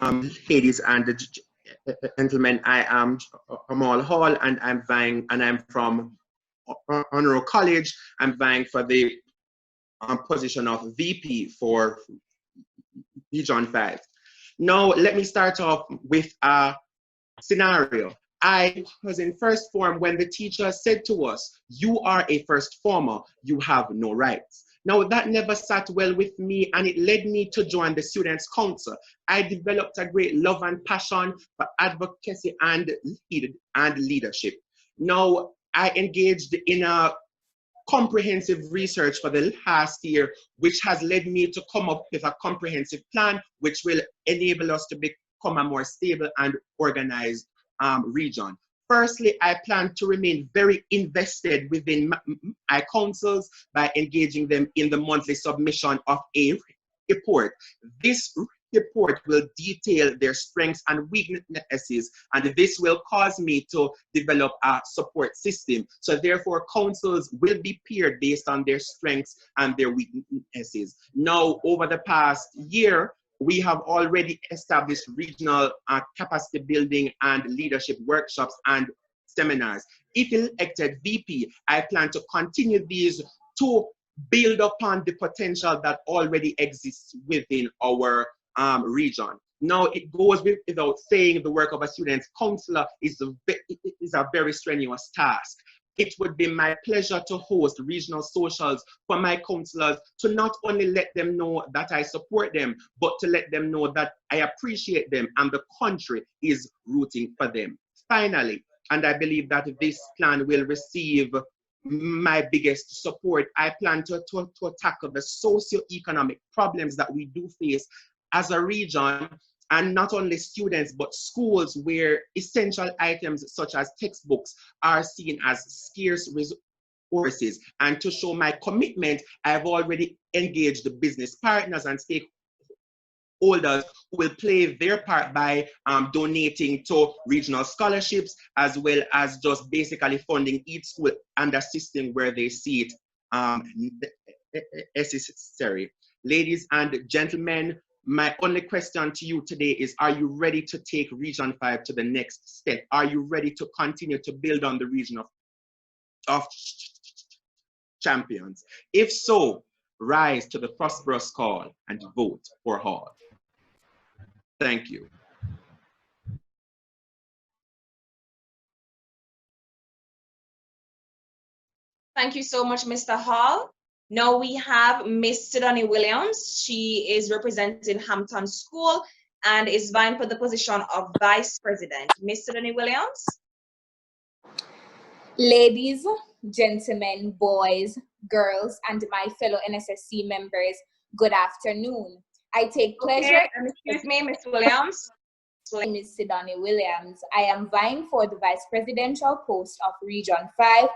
Ladies and gentlemen, I am Jamaul Hall, and I'm from Munro College. I'm vying for the position of VP for Region 5. Now, let me start off with a scenario. I was in first form when the teacher said to us, "You are a first former, you have no rights." Now, that never sat well with me, and it led me to join the Students' Council. I developed a great love and passion for advocacy and leadership. Now, I engaged in a comprehensive research for the last year, which has led me to come up with a comprehensive plan, which will enable us to become a more stable and organized region. Firstly, I plan to remain very invested within my councils by engaging them in the monthly submission of a report. This report will detail their strengths and weaknesses, and this will cause me to develop a support system. So therefore, councils will be paired based on their strengths and their weaknesses. Now, over the past year, we have already established regional capacity building and leadership workshops and seminars. If elected VP, I plan to continue these to build upon the potential that already exists within our region. Now, it goes without saying the work of a student counselor is a very strenuous task. It would be my pleasure to host regional socials for my counselors, to not only let them know that I support them, but to let them know that I appreciate them and the country is rooting for them. Finally, and I believe that this plan will receive my biggest support, I plan to tackle the socio-economic problems that we do face as a region, and not only students, but schools where essential items such as textbooks are seen as scarce resources. And to show my commitment, I've already engaged the business partners and stakeholders who will play their part by donating to regional scholarships, as well as just basically funding each school and assisting where they see it necessary. Ladies and gentlemen, my only question to you today is, are you ready to take Region 5 to the next step? Are you ready to continue to build on the region of champions? If so, rise to the prosperous call and vote for Hall. Thank you. Thank you so much, Mr. Hall. Now we have Miss Sydonni Williams. She is representing Hampton School and is vying for the position of Vice President. Miss Sydonni Williams. Ladies, gentlemen, boys, girls, and my fellow NSSC members, good afternoon. I take pleasure. Okay, excuse me, Miss Williams. My name is Sydonni Williams. I am vying for the Vice Presidential post of Region 5.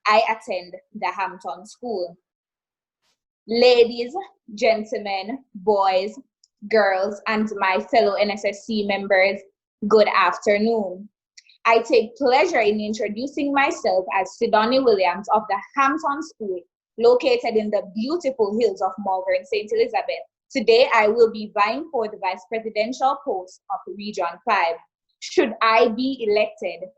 I attend the Hampton School. Ladies, gentlemen, boys, girls, and my fellow NSSC members, good afternoon. I take pleasure in introducing myself as Sydonni Williams of the Hampton School, located in the beautiful hills of Malvern, St. Elizabeth. Today, I will be vying for the Vice Presidential post of Region 5. Should I be elected?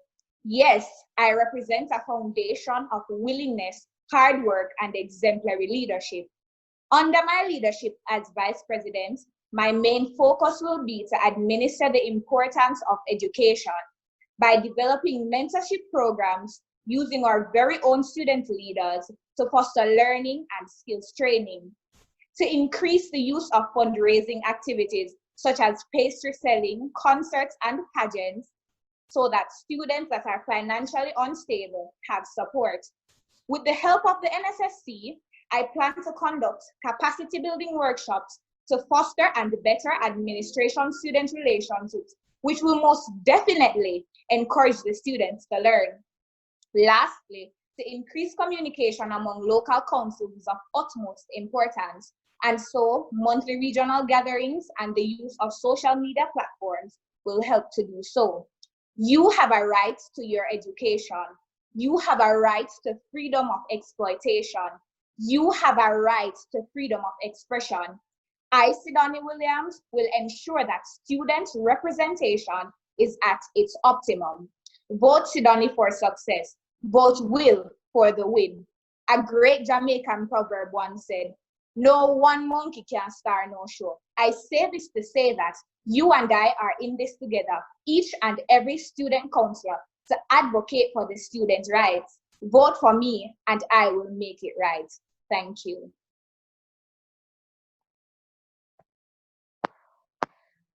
Yes, I represent a foundation of willingness, hard work, and exemplary leadership. Under my leadership as Vice President, my main focus will be to administer the importance of education by developing mentorship programs using our very own student leaders to foster learning and skills training, to increase the use of fundraising activities such as pastry selling, concerts, and pageants, so that students that are financially unstable have support. With the help of the NSSC, I plan to conduct capacity building workshops to foster and better administration-student relationships, which will most definitely encourage the students to learn. Lastly, to increase communication among local councils is of utmost importance, and so monthly regional gatherings and the use of social media platforms will help to do so. You have a right to your education. You have a right to freedom of exploitation. You have a right to freedom of expression. I, Sydonni Williams, will ensure that student representation is at its optimum. Vote Sydonni for success. Vote Will for the win. A great Jamaican proverb once said, "No one monkey can star no show." I say this to say that you and I are in this together, each and every student councillor, to advocate for the students' rights. Vote for me and I will make it right. Thank you.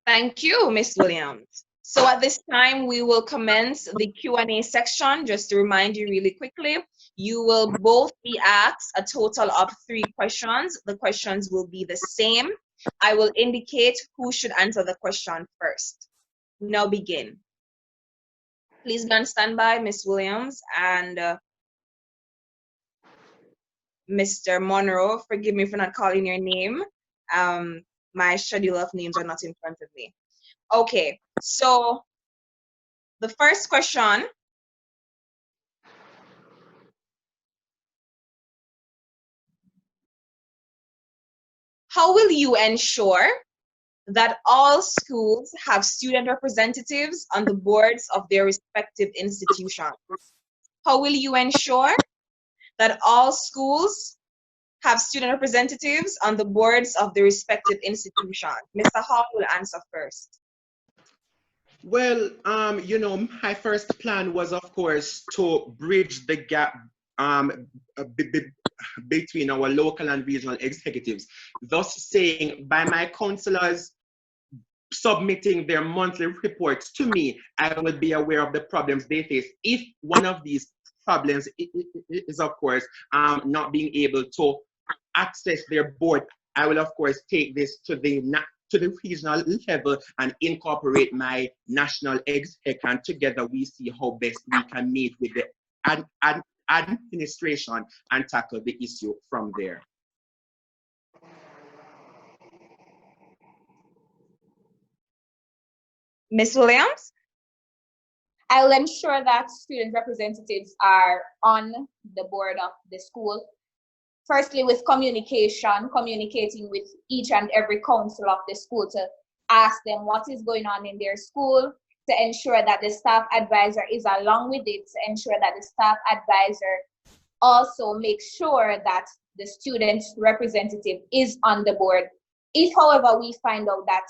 Thank you, Ms. Williams. So at this time, we will commence the Q&A section. Just to remind you really quickly, you will both be asked a total of 3 questions. The questions will be the same. I will indicate who should answer the question first. Now begin. Please be on standby, Ms. Williams and Mr. Munro. Forgive me for not calling your name. My schedule of names are not in front of me. Okay, so the first question, how will you ensure that all schools have student representatives on the boards of their respective institutions? How will you ensure that all schools have student representatives on the boards of the respective institutions? Mr. Hall will answer first. Well, you know, my first plan was, of course, to bridge the gap between our local and regional executives. Thus saying, by my councillors submitting their monthly reports to me, I will be aware of the problems they face. If one of these problems is, of course, not being able to access their board, I will, of course, take this to the regional level and incorporate my national exec, and together we see how best we can meet with the administration and tackle the issue from there. Ms. Williams? I'll ensure that student representatives are on the board of the school. Firstly, with communicating with each and every council of the school to ask them what is going on in their school, to ensure that the staff advisor is along with it, to ensure that the staff advisor also makes sure that the student representative is on the board. If, however, we find out that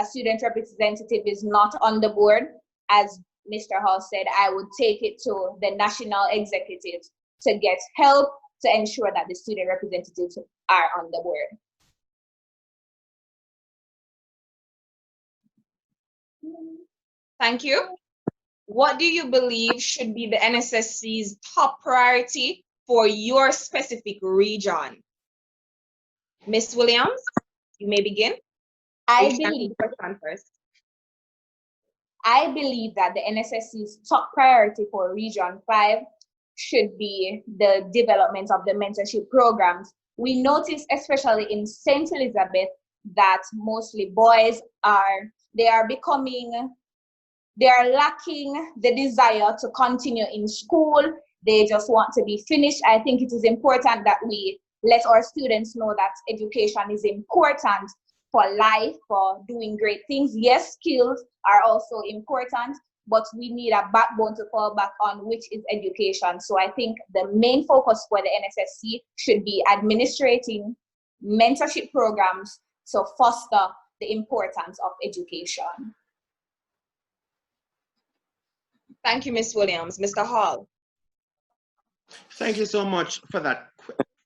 a student representative is not on the board, as Mr. Hall said, I would take it to the national executive to get help to ensure that the student representatives are on the board. Thank you. What do you believe should be the NSSC's top priority for your specific region? Ms. Williams, you may begin. I believe that the NSSC's top priority for Region 5 should be the development of the mentorship programs. We notice, especially in St. Elizabeth, that mostly boys are lacking the desire to continue in school. They just want to be finished. I think it is important that we let our students know that education is important for life, for doing great things. Yes, skills are also important, but we need a backbone to fall back on, which is education. So I think the main focus for the NSSC should be administrating mentorship programs to foster the importance of education. Thank you, Ms. Williams. Mr. Hall. Thank you so much for that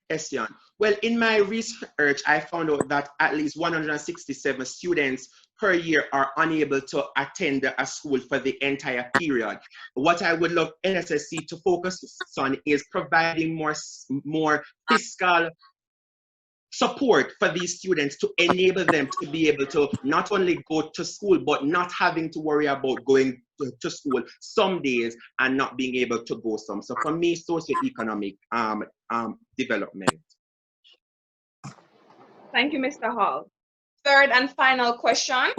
question. Well, in my research, I found out that at least 167 students per year are unable to attend a school for the entire period. What I would love NSSC to focus on is providing more fiscal support for these students to enable them to be able to not only go to school, but not having to worry about going to school some days and not being able to go some. So for me, socioeconomic development. Thank you, Mr. Hall. Third and final question.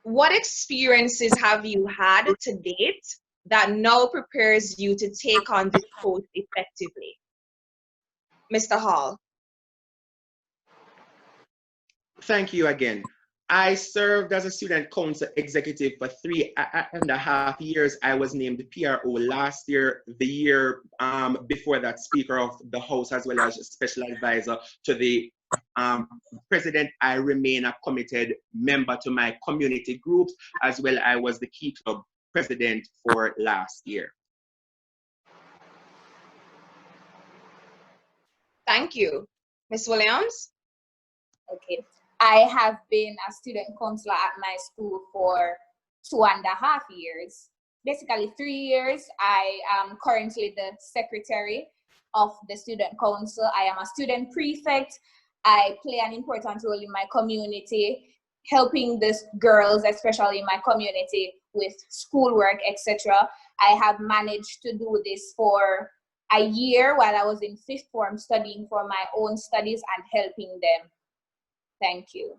What experiences have you had to date that now prepares you to take on this post effectively? Mr. Hall. Thank you again. I served as a student council executive for 3.5 years. I was named the PRO last year, the year before that, Speaker of the House, as well as special advisor to the president. I remain a committed member to my community groups, as well. I was the Key Club president for last year. Thank you. Ms. Williams? Okay. I have been a student counselor at my school for 2.5 years. Basically 3 years. I am currently the secretary of the student council. I am a student prefect. I play an important role in my community, helping the girls, especially in my community, with schoolwork, etc. I have managed to do this for a year while I was in 5th form studying for my own studies and helping them. Thank you.